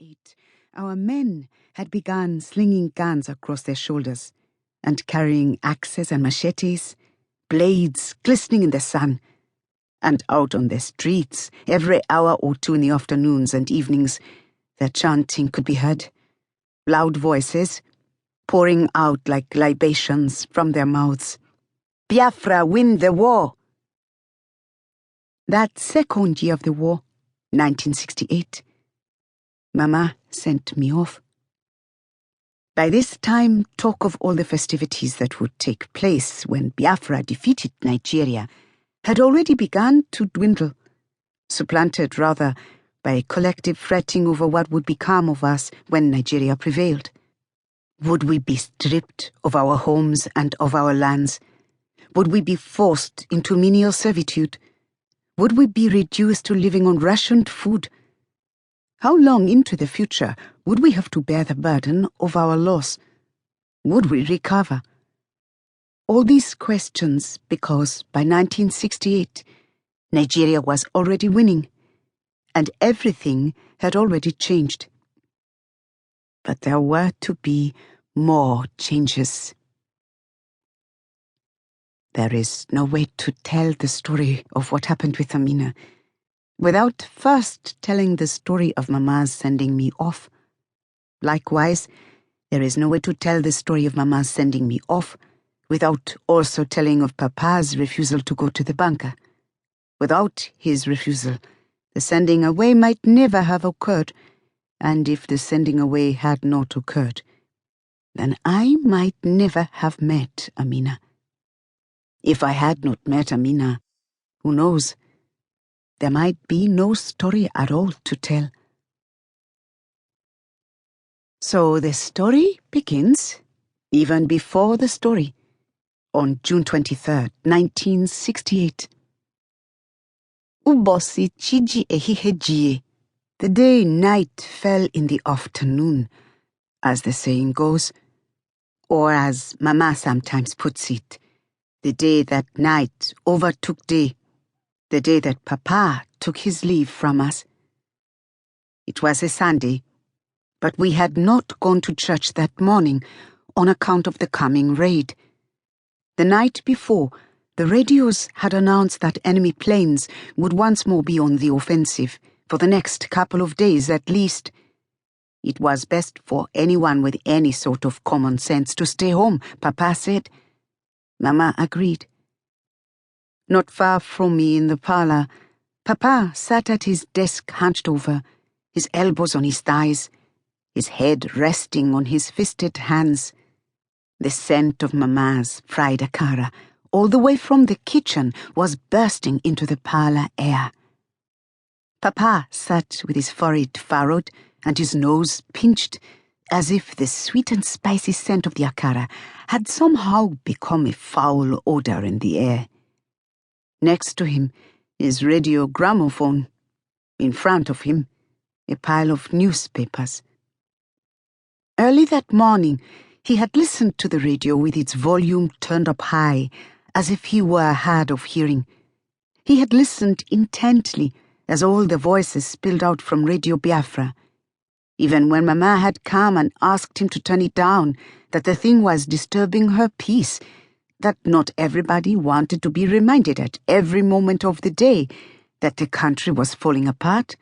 1968, our men had begun slinging guns across their shoulders and carrying axes and machetes, blades glistening in the sun, and out on the streets, every hour or two in the afternoons and evenings, their chanting could be heard, loud voices pouring out like libations from their mouths. Biafra win the war! That second year of the war, 1968, Mama sent me off. By this time, talk of all the festivities that would take place when Biafra defeated Nigeria had already begun to dwindle, supplanted rather by collective fretting over what would become of us when Nigeria prevailed. Would we be stripped of our homes and of our lands? Would we be forced into menial servitude? Would we be reduced to living on rationed food? How long into the future would we have to bear the burden of our loss? Would we recover? All these questions because by 1968, Nigeria was already winning, and everything had already changed. But there were to be more changes. There is no way to tell the story of what happened with Amina without first telling the story of Mama's sending me off. Likewise, there is no way to tell the story of Mama's sending me off without also telling of Papa's refusal to go to the bunker. Without his refusal, the sending away might never have occurred, and if the sending away had not occurred, then I might never have met Amina. If I had not met Amina, who knows, there might be no story at all to tell. So the story begins, even before the story, on June 23rd, 1968. Ubosi chiji ehihejie. The day night fell in the afternoon, as the saying goes, or as Mama sometimes puts it, the day that night overtook day, the day that Papa took his leave from us. It was a Sunday, but we had not gone to church that morning on account of the coming raid. The night before, the radios had announced that enemy planes would once more be on the offensive for the next couple of days at least. It was best for anyone with any sort of common sense to stay home, Papa said. Mama agreed. Not far from me in the parlor, Papa sat at his desk hunched over, his elbows on his thighs, his head resting on his fisted hands. The scent of Mama's fried akara, all the way from the kitchen, was bursting into the parlor air. Papa sat with his forehead furrowed and his nose pinched, as if the sweet and spicy scent of the akara had somehow become a foul odor in the air. Next to him, his radio gramophone. In front of him, a pile of newspapers. Early that morning, he had listened to the radio with its volume turned up high, as if he were hard of hearing. He had listened intently as all the voices spilled out from Radio Biafra. Even when Mama had come and asked him to turn it down, that the thing was disturbing her peace, that not everybody wanted to be reminded at every moment of the day that the country was falling apart.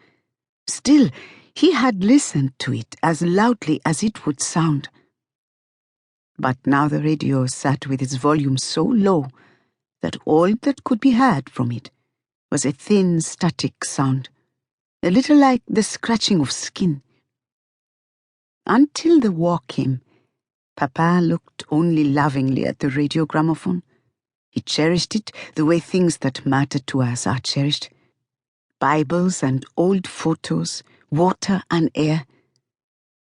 Still, he had listened to it as loudly as it would sound. But now the radio sat with its volume so low that all that could be heard from it was a thin, static sound, a little like the scratching of skin. Until the war came, Papa looked only lovingly at the radio gramophone. He cherished it the way things that matter to us are cherished. Bibles and old photos, water and air.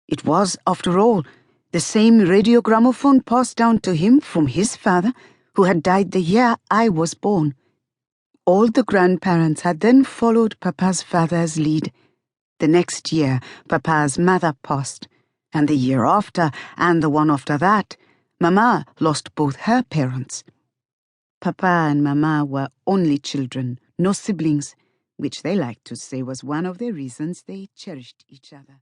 It was, after all, the same radio gramophone passed down to him from his father, who had died the year I was born. All the grandparents had then followed Papa's father's lead. The next year, Papa's mother passed, and the year after, and the one after that, Mama lost both her parents. Papa and Mama were only children, no siblings, which they liked to say was one of the reasons they cherished each other.